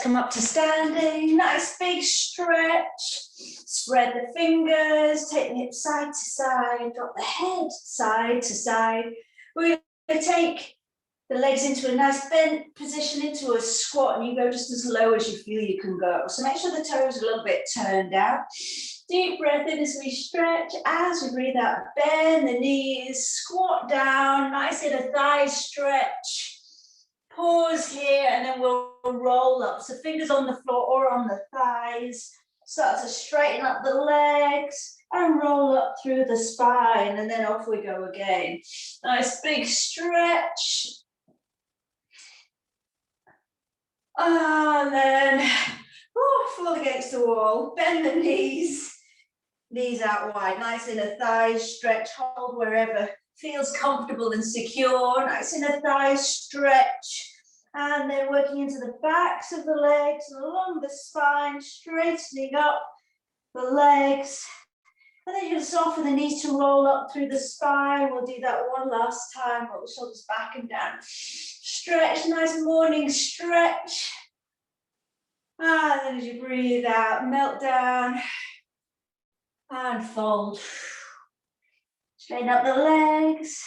come up to standing. Nice big stretch. Spread the fingers, take the hips side to side, drop the head side to side. We're going to take the legs into a nice bent position, into a squat, and you go just as low as you feel you can go. So make sure the toes are a little bit turned out. Deep breath in as we stretch. As we breathe out, bend the knees, squat down, nice inner thigh stretch. Pause here, and then we'll roll up. So fingers on the floor or on the thighs. Start to straighten up the legs and roll up through the spine, and then off we go again. Nice big stretch. And then fall against the wall, bend the knees out wide, nice inner thighs stretch, hold wherever feels comfortable and secure, nice inner thighs stretch, and then working into the backs of the legs, along the spine, straightening up the legs, and then you can soften the knees to roll up through the spine. We'll do that one last time, roll the shoulders back and down. Stretch, nice morning stretch. And then as you breathe out, melt down and fold. Straighten up the legs.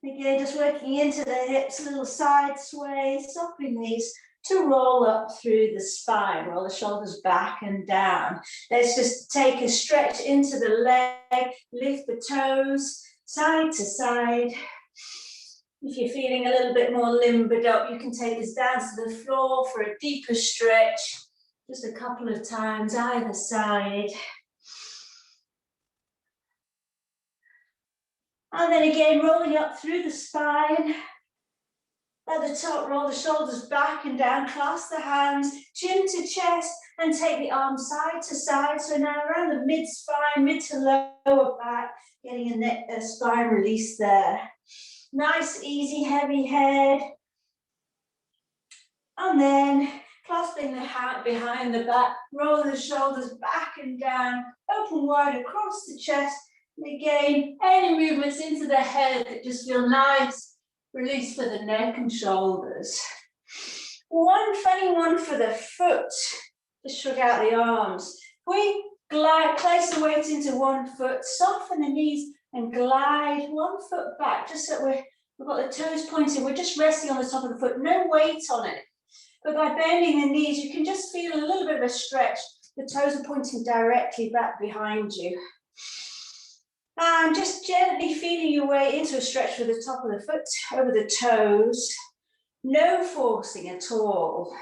Again, just working into the hips, a little side sway, softening these to roll up through the spine. Roll the shoulders back and down. Let's just take a stretch into the leg, lift the toes side to side. If you're feeling a little bit more limbered up, you can take this down to the floor for a deeper stretch. Just a couple of times either side. And then again, rolling up through the spine. At the top, roll the shoulders back and down, clasp the hands, chin to chest, and take the arms side to side. So now around the mid-spine, mid to lower back, getting a spine release there. Nice, easy, heavy head. And then clasping the hand behind the back, roll the shoulders back and down, open wide across the chest. And again, any movements into the head that just feel nice. Release for the neck and shoulders. One funny one for the foot. Just shrug out the arms. We glide, place the weight into one foot, soften the knees and glide one foot back, just so we've got the toes pointing. We're just resting on the top of the foot, no weight on it. But by bending the knees, you can just feel a little bit of a stretch. The toes are pointing directly back behind you. And just gently feeling your way into a stretch with the top of the foot, over the toes. No forcing at all.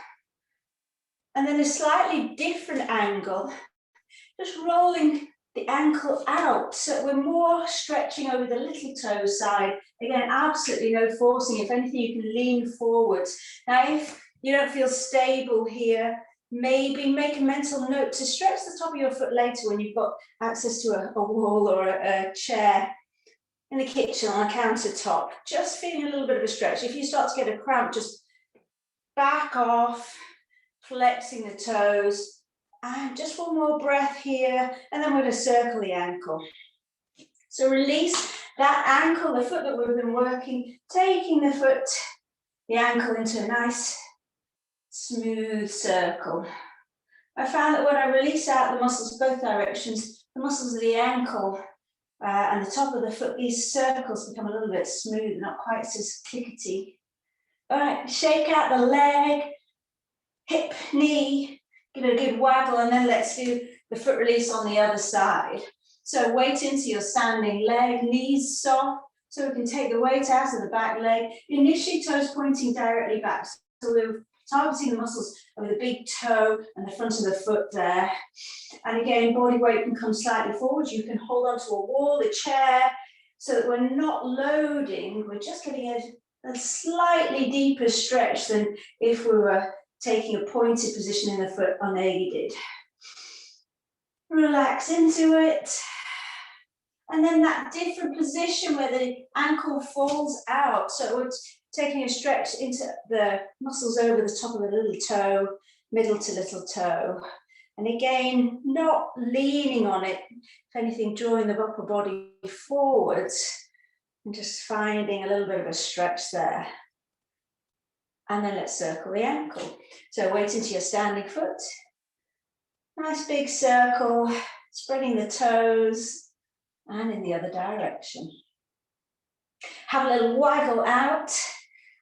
And then a slightly different angle. Just rolling the ankle out, so we're more stretching over the little toe side. Again, absolutely no forcing. If anything, you can lean forwards. Now, if you don't feel stable here, maybe make a mental note to stretch the top of your foot later when you've got access to a wall or a chair in the kitchen on a countertop. Just feeling a little bit of a stretch. If you start to get a cramp, just back off, flexing the toes. And just one more breath here, and then we're going to circle the ankle. So release that ankle, the foot that we've been working, taking the ankle into a nice smooth circle. I found that when I release out the muscles both directions, the muscles of the ankle and the top of the foot, these circles become a little bit smooth, not quite so clickety. All right, shake out the leg, hip, knee, give it a good waggle, and then let's do the foot release on the other side. So weight into your standing leg, knees soft, so we can take the weight out of the back leg. Initially, toes pointing directly back. So we're targeting the muscles of the big toe and the front of the foot there. And again, body weight can come slightly forward. You can hold onto a wall, a chair, so that we're not loading. We're just getting a slightly deeper stretch than if we were taking a pointed position in the foot unaided. Relax into it. And then that different position where the ankle falls out. So we're taking a stretch into the muscles over the top of the little toe, middle to little toe. And again, not leaning on it, if anything, drawing the upper body forwards and just finding a little bit of a stretch there. And then let's circle the ankle. So weight into your standing foot. Nice big circle, spreading the toes and in the other direction. Have a little waggle out.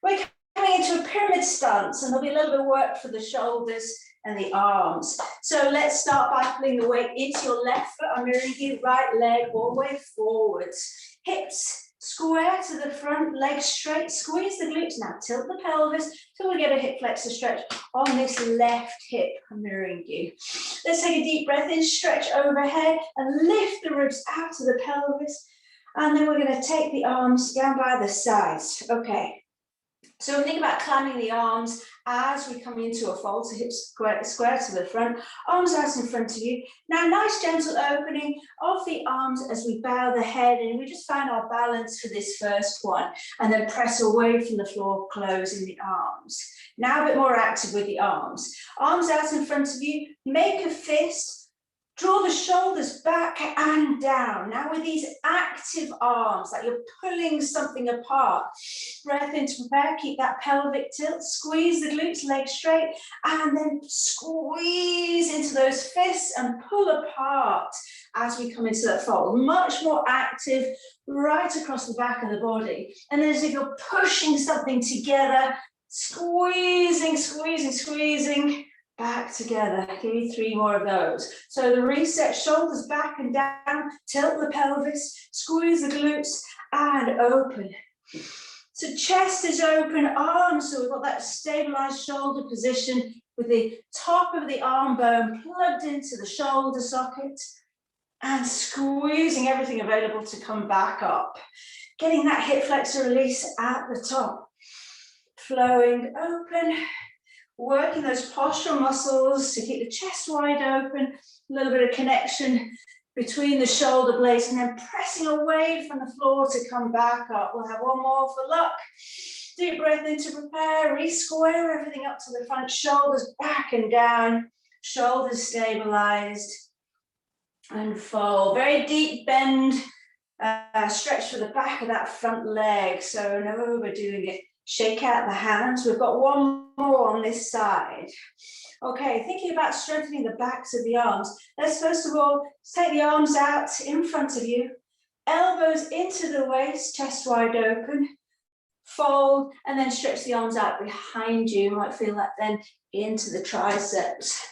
We're coming into a pyramid stance, and there'll be a little bit of work for the shoulders and the arms. So let's start by pulling the weight into your left foot. I'm mirroring you, right leg all the way forwards. Hips square to the front, legs straight, squeeze the glutes. Now tilt the pelvis till we get a hip flexor stretch on this left hip. I'm mirroring you. Let's take a deep breath in, stretch overhead and lift the ribs out of the pelvis. And then we're going to take the arms down by the sides. Okay. So we think about climbing the arms as we come into a fold, so hips square to the front, arms out in front of you. Now, nice gentle opening of the arms as we bow the head, and we just find our balance for this first one, and then press away from the floor, closing the arms. Now a bit more active with the arms. Arms out in front of you, make a fist. Draw the shoulders back and down. Now with these active arms, like you're pulling something apart. Breath in to prepare, keep that pelvic tilt, squeeze the glutes, legs straight, and then squeeze into those fists and pull apart as we come into that fold. Much more active right across the back of the body. And then as if you're pushing something together, squeezing, squeezing, squeezing, back together. Give me 3 more of those. So the reset, shoulders back and down, tilt the pelvis, squeeze the glutes, and open. So chest is open, arms, so we've got that stabilized shoulder position with the top of the arm bone plugged into the shoulder socket, and squeezing everything available to come back up. Getting that hip flexor release at the top. Flowing open. Working those postural muscles to keep the chest wide open, a little bit of connection between the shoulder blades, and then pressing away from the floor to come back up. We'll have one more for luck. Deep breath in to prepare, re-square everything up to the front, shoulders back and down, shoulders stabilized, and fold. Very deep bend, stretch for the back of that front leg, so no overdoing it. Shake out the hands. We've got one more on this side. Okay, thinking about strengthening the backs of the arms. Let's first of all take the arms out in front of you. Elbows into the waist, chest wide open. Fold, and then stretch the arms out behind you. You might feel that then into the triceps.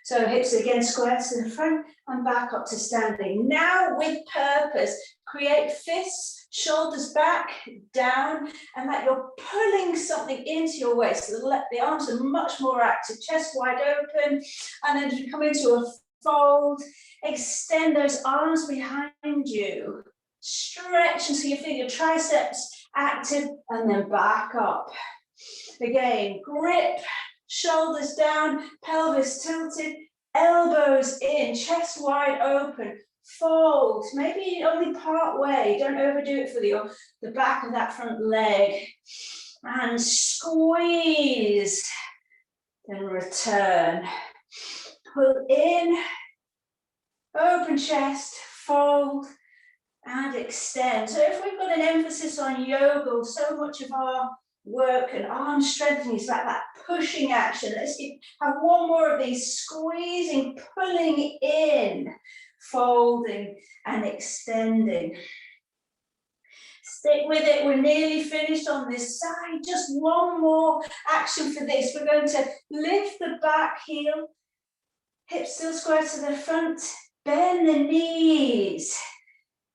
So hips again square to the front and back up to standing. Now with purpose, create fists, shoulders back, down, and that you're pulling something into your waist. So the arms are much more active, chest wide open, and then as you come into a fold, extend those arms behind you. Stretch until you feel your triceps active, and then back up. Again, grip, shoulders down, pelvis tilted, elbows in, chest wide open. Fold, maybe only part way, don't overdo it for the back of that front leg. And squeeze, then return. Pull in, open chest, fold, and extend. So if we've got an emphasis on yoga, so much of our work and arm strengthening is like that pushing action. Let's have one more of these, squeezing, pulling in, folding and extending. Stick with it, we're nearly finished on this side. Just one more action for this. We're going to lift the back heel, hips still square to the front, bend the knees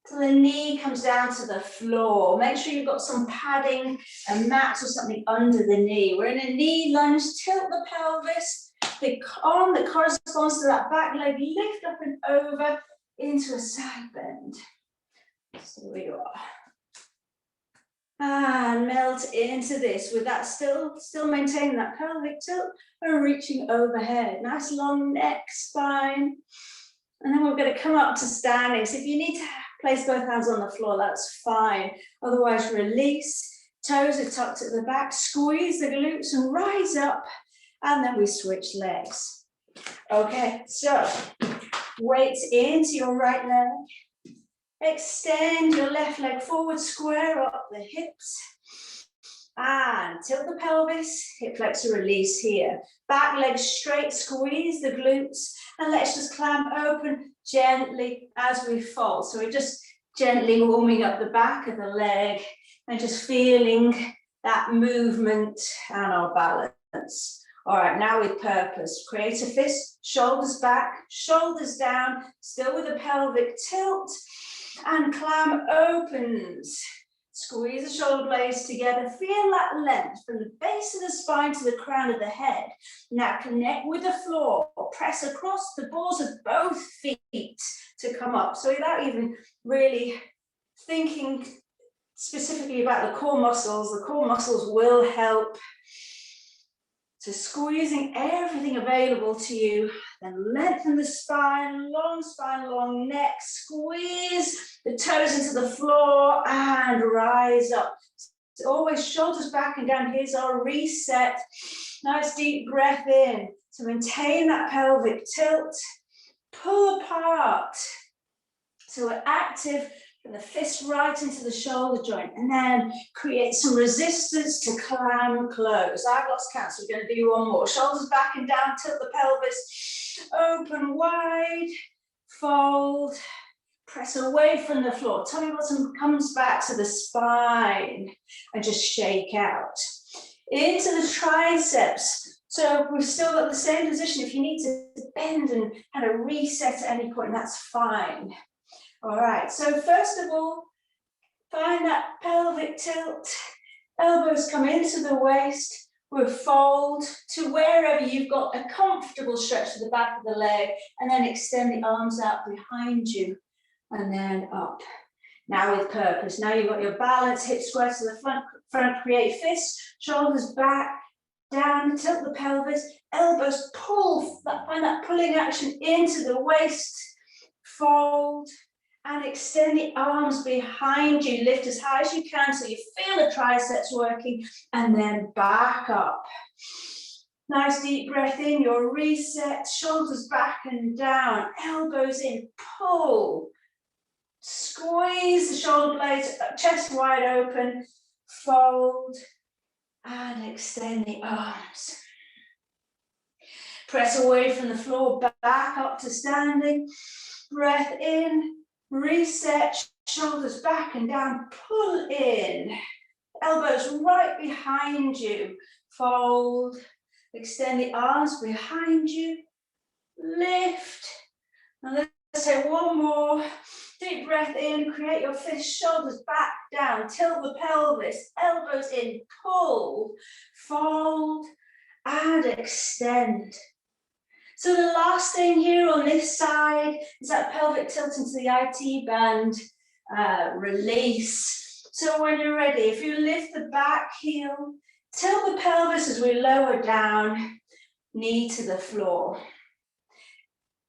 till the knee comes down to the floor. Make sure you've got some padding, a mat or something under the knee. We're in a knee lunge, tilt the pelvis, the arm that corresponds to that back leg, lift up and over into a side bend. So we are. And melt into this with that still maintaining that pelvic tilt and reaching overhead. Nice long neck, spine. And then we're going to come up to standing. So if you need to place both hands on the floor, that's fine. Otherwise, release. Toes are tucked at the back. Squeeze the glutes and rise up. And then we switch legs. Okay, so weight into your right leg. Extend your left leg forward, square up the hips. And tilt the pelvis, hip flexor release here. Back leg straight, squeeze the glutes, and let's just climb open gently as we fold. So we're just gently warming up the back of the leg and just feeling that movement and our balance. All right, now with purpose, create a fist, shoulders back, shoulders down, still with a pelvic tilt, and climb opens. Squeeze the shoulder blades together, feel that length from the base of the spine to the crown of the head. Now connect with the floor, press across the balls of both feet to come up. So without even really thinking specifically about the core muscles will help. So squeezing everything available to you, then lengthen the spine, long neck, squeeze the toes into the floor and rise up. So always shoulders back and down. Here's our reset. Nice deep breath in to maintain that pelvic tilt. Pull apart. So we're active. From the fist right into the shoulder joint, and then create some resistance to climb close. I've lost count, so we're going to do one more. Shoulders back and down, tilt the pelvis, open wide, fold, press away from the floor. Tummy bottom comes back to the spine, and just shake out. Into the triceps. So we've still got the same position. If you need to bend and kind of reset at any point, that's fine. All right, so first of all, find that pelvic tilt. Elbows come into the waist. We'll fold to wherever you've got a comfortable stretch to the back of the leg, and then extend the arms out behind you, and then up. Now with purpose. Now you've got your balance, hips square to the front, create fists, shoulders back, down, tilt the pelvis, elbows pull, find that pulling action into the waist, fold, and extend the arms behind you. Lift as high as you can so you feel the triceps working, and then back up. Nice deep breath in, your reset, shoulders back and down, elbows in, pull. Squeeze the shoulder blades, chest wide open, fold, and extend the arms. Press away from the floor, back up to standing. Breath in. Reset, shoulders back and down, pull in, elbows right behind you, fold, extend the arms behind you, lift, and let's take one more, deep breath in, create your fist, shoulders back, down, tilt the pelvis, elbows in, pull, fold, and extend. So the last thing here on this side is that pelvic tilt into the IT band, release. So when you're ready, if you lift the back heel, tilt the pelvis as we lower down, knee to the floor.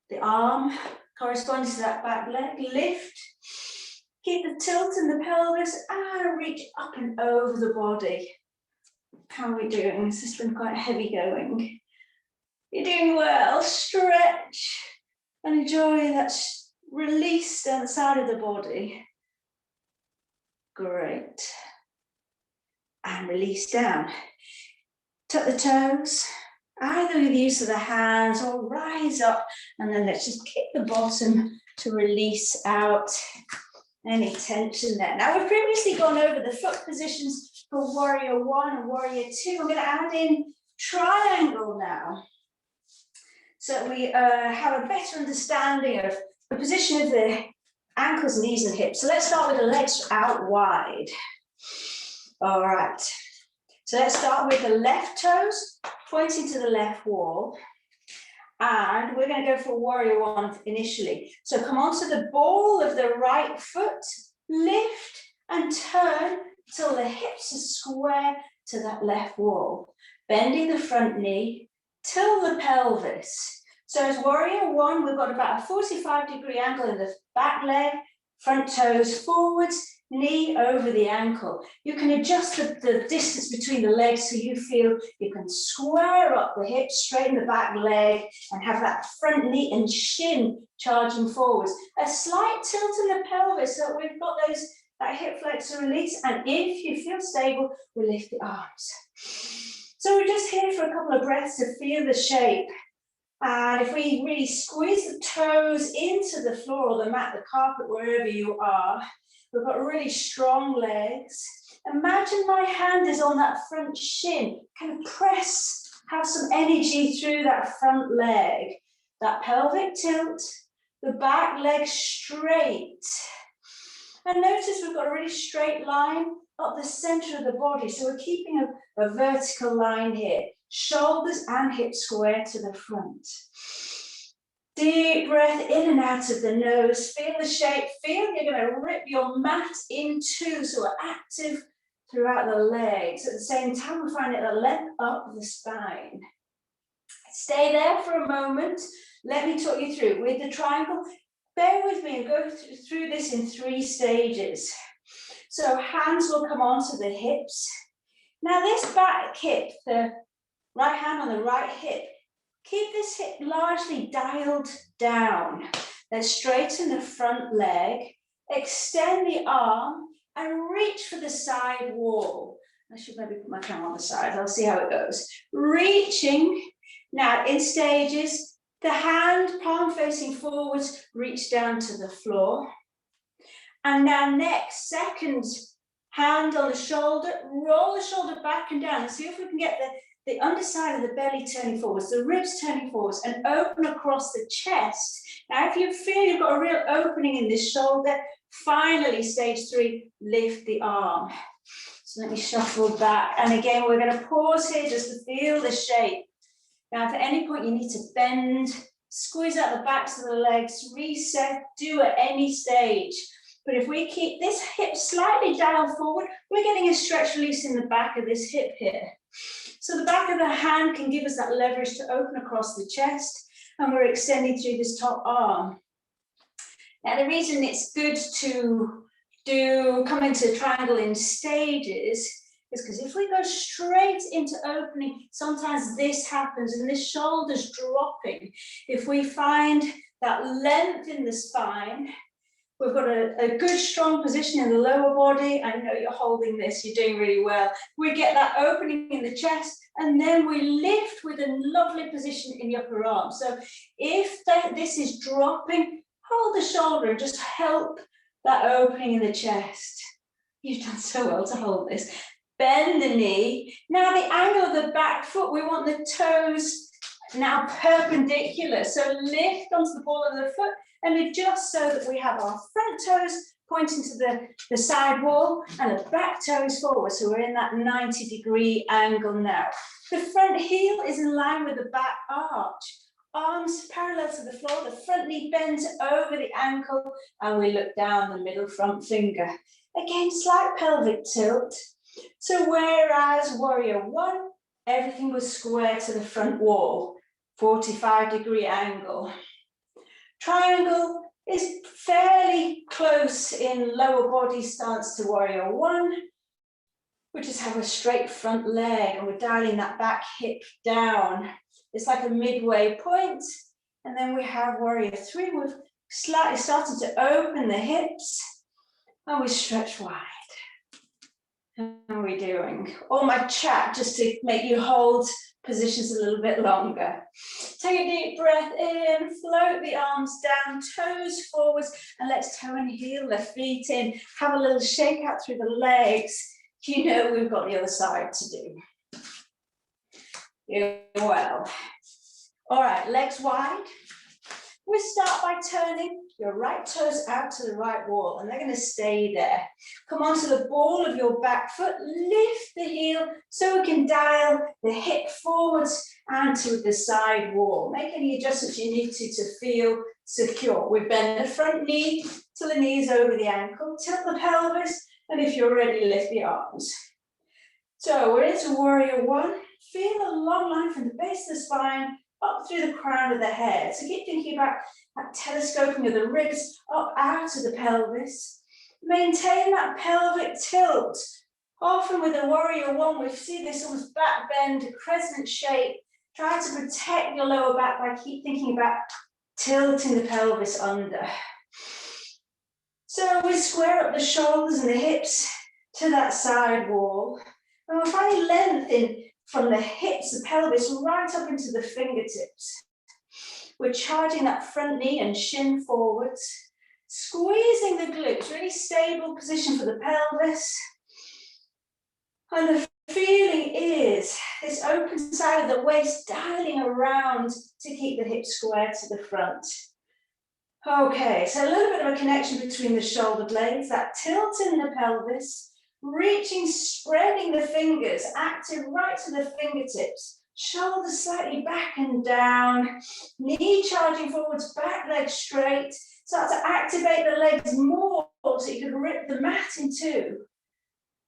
The arm corresponding to that back leg, lift, keep the tilt in the pelvis and reach up and over the body. How are we doing? This has been quite heavy going. You're doing well. Stretch and enjoy that release down the side of the body. Great. And release down. Tuck the toes, either with the use of the hands or rise up, and then let's just kick the bottom to release out any tension there. Now we've previously gone over the foot positions for warrior 1 and warrior 2. I'm going to add in triangle now. So we have a better understanding of the position of the ankles, knees, and hips. So let's start with the legs out wide. All right. So let's start with the left toes pointing to the left wall. And we're going to go for warrior 1 initially. So come onto the ball of the right foot, lift and turn till the hips are square to that left wall. Bending the front knee, till the pelvis. So as warrior 1, we've got about a 45-degree angle in the back leg, front toes forwards, knee over the ankle. You can adjust the distance between the legs so you feel you can square up the hips, straighten the back leg, and have that front knee and shin charging forwards. A slight tilt in the pelvis so we've got those that hip flexor release, and if you feel stable, we lift the arms. So we're just here for a couple of breaths to feel the shape. And if we really squeeze the toes into the floor or the mat, the carpet, wherever you are, we've got really strong legs. Imagine my hand is on that front shin, kind of press, have some energy through that front leg. That pelvic tilt, the back leg straight. And notice we've got a really straight line up the center of the body. So we're keeping a vertical line here. Shoulders and hips square to the front. Deep breath in and out of the nose. Feel the shape. Feel you're going to rip your mat in two. So we're active throughout the legs. At the same time, we're finding the length up the spine. Stay there for a moment. Let me talk you through with the triangle. Bear with me and go through this in 3 stages. So hands will come onto the hips. Now this back hip, the right hand on the right hip, keep this hip largely dialed down. Then straighten the front leg, extend the arm and reach for the side wall. I should maybe put my camera on the side, I'll see how it goes. Reaching, now in stages, the hand, palm facing forwards, reach down to the floor. And now next, second, hand on the shoulder, roll the shoulder back and down. And see if we can get the underside of the belly turning forwards, the ribs turning forwards, and open across the chest. Now, if you feel you've got a real opening in this shoulder, finally, stage 3, lift the arm. So let me shuffle back. And again, we're going to pause here just to feel the shape. Now, if at any point you need to bend, squeeze out the backs of the legs, reset, do at any stage. But if we keep this hip slightly down forward, we're getting a stretch release in the back of this hip here. So the back of the hand can give us that leverage to open across the chest, and we're extending through this top arm. Now, the reason it's good to come into triangle in stages is because if we go straight into opening, sometimes this happens and this shoulder's dropping. If we find that length in the spine, we've got a good strong position in the lower body. I know you're holding this, you're doing really well. We get that opening in the chest, and then we lift with a lovely position in the upper arm. So if this is dropping, hold the shoulder and just help that opening in the chest. You've done so well to hold this. Bend the knee. Now the angle of the back foot, we want the toes now perpendicular. So lift onto the ball of the foot and adjust so that we have our front toes pointing to the side wall and the back toes forward. So we're in that 90-degree angle now. The front heel is in line with the back arch. Arms parallel to the floor, the front knee bends over the ankle, and we look down the middle front finger. Again, slight pelvic tilt. So whereas warrior 1, everything was square to the front wall, 45-degree angle. Triangle is fairly close in lower body stance to warrior 1. We just have a straight front leg and we're dialing that back hip down. It's like a midway point. And then we have warrior 3. We've slightly started to open the hips and we stretch wide. How are we doing? All my chat just to make you hold positions a little bit longer. Take a deep breath in, float the arms down, toes forwards, and let's toe and heel the feet in. Have a little shake out through the legs. You know we've got the other side to do. You're well. All right, legs wide. We start by turning your right toes out to the right wall, and they're going to stay there. Come onto the ball of your back foot, lift the heel so we can dial the hip forwards and to the side wall. Make any adjustments you need to feel secure. We bend the front knee till the knee is over the ankle, tilt the pelvis, and if you're ready, lift the arms. So we're into warrior 1. Feel a long line from the base of the spine up through the crown of the head. So keep thinking about that telescoping of the ribs up out of the pelvis. Maintain that pelvic tilt. Often with a warrior 1, we see this almost back bend, crescent shape. Try to protect your lower back by keep thinking about tilting the pelvis under. So we square up the shoulders and the hips to that side wall. And we're finding length in from the hips, the pelvis, right up into the fingertips. We're charging that front knee and shin forwards, squeezing the glutes, really stable position for the pelvis. And the feeling is this open side of the waist dialing around to keep the hips square to the front. Okay, so a little bit of a connection between the shoulder blades, that tilt in the pelvis, reaching, spreading the fingers, active right to the fingertips, shoulders slightly back and down, knee charging forwards, back leg straight. Start to activate the legs more so you can rip the mat in two.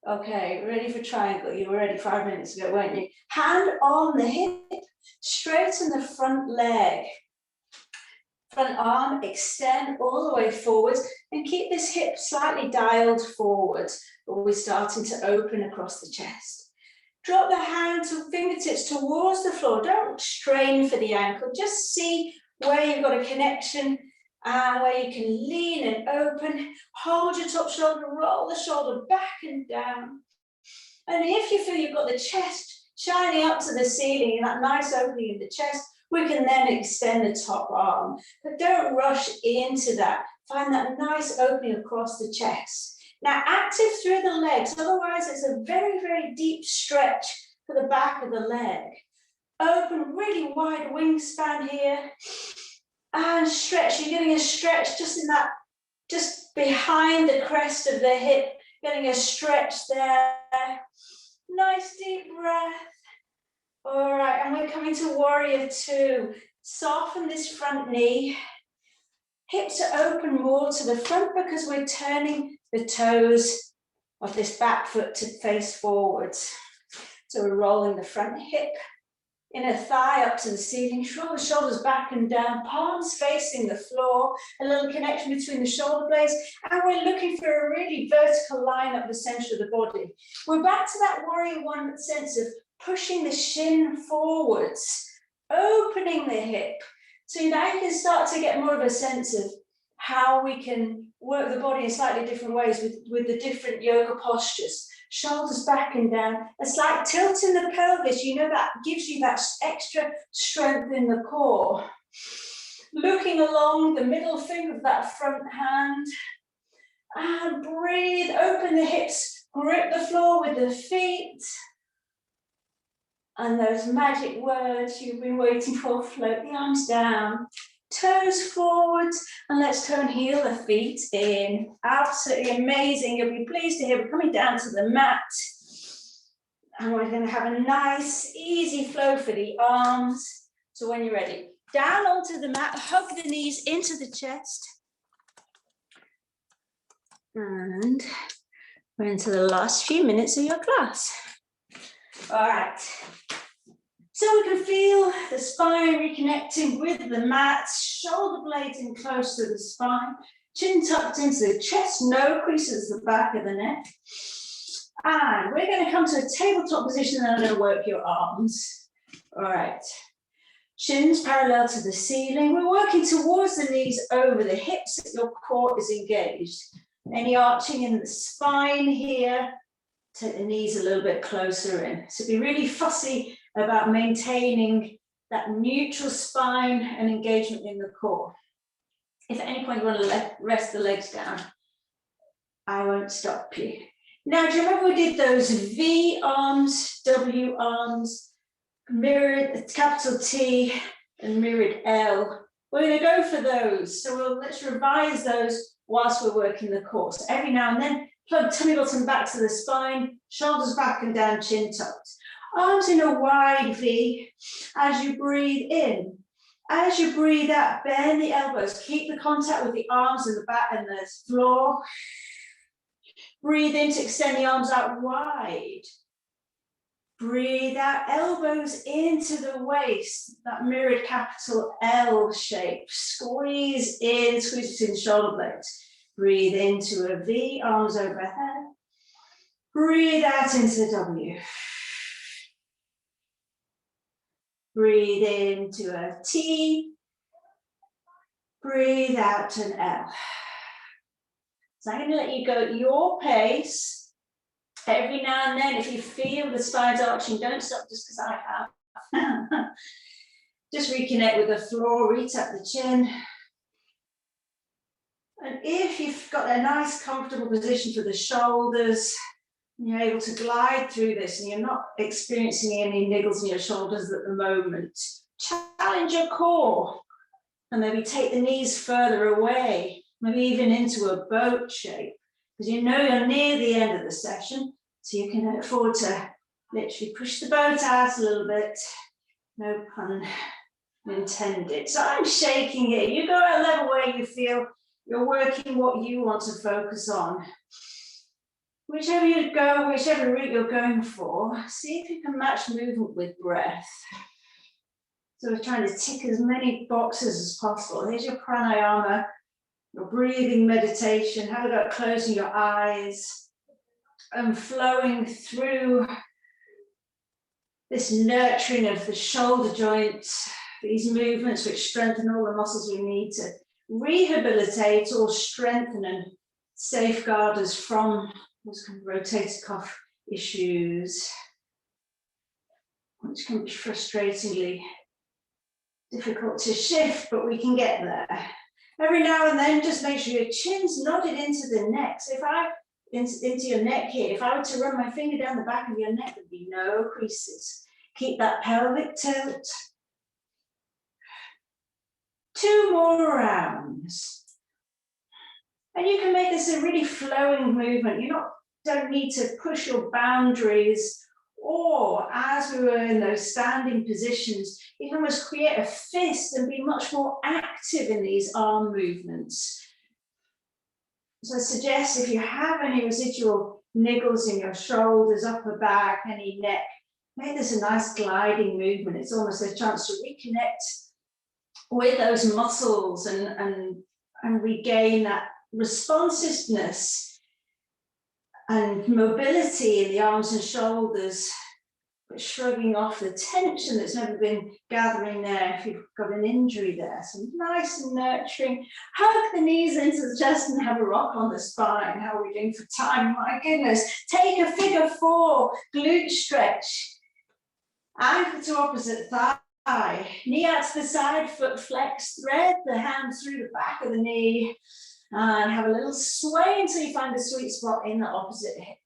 Okay, ready for triangle. You were ready 5 minutes ago, weren't you? Hand on the hip, straighten the front leg. Front arm, extend all the way forwards and keep this hip slightly dialed forward, but we're starting to open across the chest. Drop the hand to fingertips towards the floor. Don't strain for the ankle. Just see where you've got a connection and where you can lean and open. Hold your top shoulder, roll the shoulder back and down. And if you feel you've got the chest shining up to the ceiling, that nice opening in the chest, we can then extend the top arm, but don't rush into that. Find that nice opening across the chest. Now, active through the legs, otherwise it's a very, very deep stretch for the back of the leg. Open, really wide wingspan here, and stretch. You're getting a stretch just in that, just behind the crest of the hip, getting a stretch there. Nice deep breath. All right, and we're coming to warrior two. Soften this front knee. Hips are open more to the front because we're turning the toes of this back foot to face forwards. So we're rolling the front hip, inner thigh up to the ceiling, draw the shoulders back and down, palms facing the floor, a little connection between the shoulder blades, and we're looking for a really vertical line up the center of the body. We're back to that warrior one sense of pushing the shin forwards, opening the hip. So now you can start to get more of a sense of how we can work the body in slightly different ways with the different yoga postures. Shoulders back and down, a slight tilt in the pelvis, you know that gives you that extra strength in the core. Looking along the middle finger of that front hand, and breathe, open the hips, grip the floor with the feet. And those magic words you've been waiting for, float the arms down, toes forwards, and let's turn heel the feet in. Absolutely amazing. You'll be pleased to hear we're coming down to the mat. And we're going to have a nice, easy flow for the arms. So when you're ready, down onto the mat, hug the knees into the chest. And we're into the last few minutes of your class. All right. So we can feel the spine reconnecting with the mat, shoulder blades in close to the spine, chin tucked into the chest, no creases at the back of the neck. And we're going to come to a tabletop position and I'm going to work your arms. All right. Shins parallel to the ceiling. We're working towards the knees over the hips that your core is engaged. Any arching in the spine here. Take the knees a little bit closer in. So be really fussy about maintaining that neutral spine and engagement in the core. If at any point you want to rest the legs down, I won't stop you. Now, do you remember we did those V arms, W arms, mirrored capital T and mirrored L? We're going to go for those. So let's revise those whilst we're working the core. So every now and then, plug tummy bottom back to the spine, shoulders back and down, chin tucked. Arms in a wide V as you breathe in. As you breathe out, bend the elbows. Keep the contact with the arms and the back and the floor. Breathe in to extend the arms out wide. Breathe out, elbows into the waist, that mirrored capital L shape. Squeeze in, squeeze between the shoulder blades. Breathe into a V, arms overhead. Breathe out into the W. Breathe into a T. Breathe out to an L. So I'm going to let you go at your pace. Every now and then, if you feel the spine's arching, don't stop just because I have. Just reconnect with the floor, re-tap the chin. And if you've got a nice comfortable position for the shoulders, you're able to glide through this and you're not experiencing any niggles in your shoulders at the moment, challenge your core and maybe take the knees further away, maybe even into a boat shape, because you know you're near the end of the session, so you can afford to literally push the boat out a little bit, no pun intended. So I'm shaking here. You go at a level where you feel you're working what you want to focus on. Whichever you go, whichever route you're going for, see if you can match movement with breath. So we're trying to tick as many boxes as possible. Here's your pranayama, your breathing meditation. How about closing your eyes and flowing through this nurturing of the shoulder joints, these movements which strengthen all the muscles we need to rehabilitate or strengthen and safeguard us from those kind of rotator cuff issues, which can be frustratingly difficult to shift, but we can get there. Every now and then, just make sure your chin's nodded into the neck. So if I, into your neck here, if I were to run my finger down the back of your neck, there'd be no creases. Keep that pelvic tilt. 2 more rounds. And you can make this a really flowing movement. You don't need to push your boundaries, or as we were in those standing positions, you can almost create a fist and be much more active in these arm movements. So I suggest if you have any residual niggles in your shoulders, upper back, any neck, make this a nice gliding movement. It's almost a chance to reconnect with those muscles and regain that responsiveness and mobility in the arms and shoulders, but shrugging off the tension that's never been gathering there if you've got an injury there. So nice and nurturing. Hug the knees into the chest and have a rock on the spine. How are we doing for time? My goodness. Take a figure 4, glute stretch. Ankle to opposite thigh. Knee out to the side, foot flex, thread the hands through the back of the knee and have a little sway until you find the sweet spot in the opposite hip.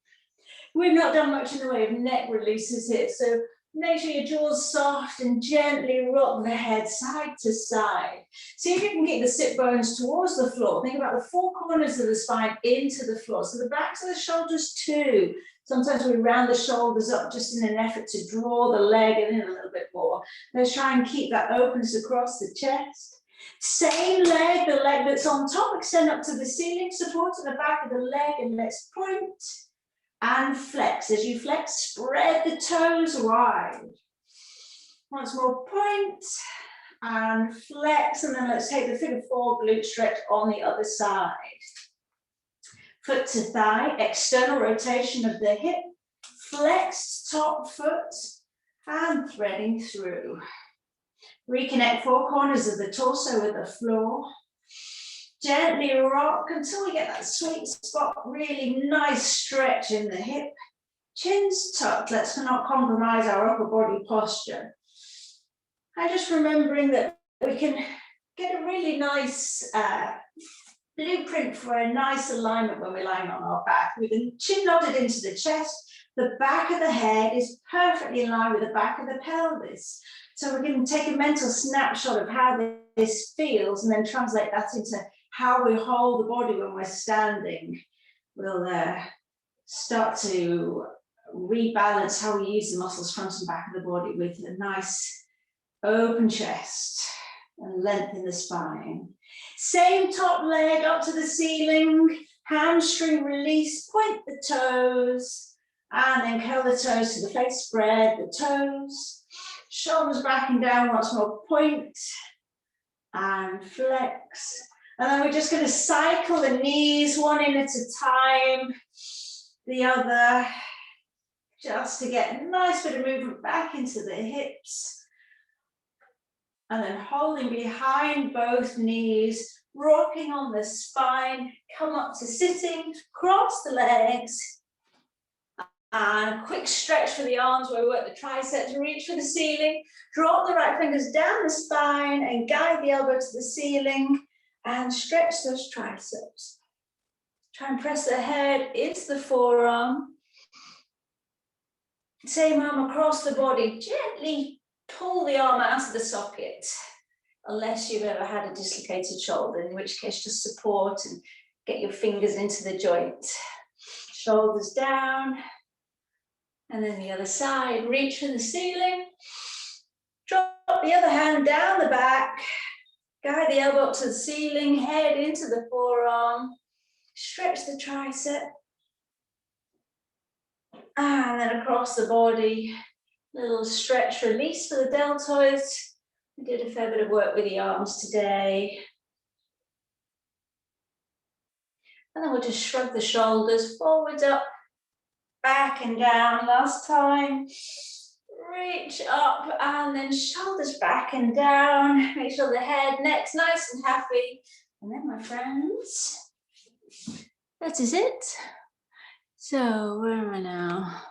We've not done much in the way of neck releases here, so make sure your jaw's soft and gently rock the head side to side. See if you can get the sit bones towards the floor. Think about the 4 corners of the spine into the floor. So the backs of the shoulders too. Sometimes we round the shoulders up just in an effort to draw the leg in a little bit more. Let's try and keep that openness across the chest. Same leg, the leg that's on top, extend up to the ceiling, support to the back of the leg, and let's point and flex. As you flex, spread the toes wide. Once more, point and flex, and then let's take the figure 4 glute stretch on the other side. Foot to thigh, external rotation of the hip, flexed top foot, and threading through. Reconnect 4 corners of the torso with the floor. Gently rock until we get that sweet spot, really nice stretch in the hip. Chin's tucked, let's not compromise our upper body posture. And just remembering that we can get a really nice blueprint for a nice alignment when we're lying on our back, with the chin nodded into the chest. The back of the head is perfectly in line with the back of the pelvis. So we're going to take a mental snapshot of how this feels and then translate that into how we hold the body when we're standing. We'll start to rebalance how we use the muscles front and back of the body with a nice open chest and length in the spine. Same top leg up to the ceiling, hamstring release, point the toes, and then curl the toes to the face, spread the toes, shoulders back and down, once more, point and flex. And then we're just going to cycle the knees one in at a time, the other, just to get a nice bit of movement back into the hips. And then holding behind both knees, rocking on the spine, come up to sitting, cross the legs, and a quick stretch for the arms where we work the triceps, reach for the ceiling, drop the right fingers down the spine and guide the elbow to the ceiling and stretch those triceps. Try and press the head into the forearm. Same arm across the body, gently pull the arm out of the socket, unless you've ever had a dislocated shoulder, in which case just support and get your fingers into the joint. Shoulders down, and then the other side, reach for the ceiling, drop the other hand down the back, guide the elbow up to the ceiling, head into the forearm, stretch the tricep, and then across the body, little stretch, release for the deltoids. We did a fair bit of work with the arms today. And then we'll just shrug the shoulders, forwards up, back and down. Last time, reach up and then shoulders back and down. Make sure the head, neck's nice and happy. And then, my friends, that is it. So where am I now?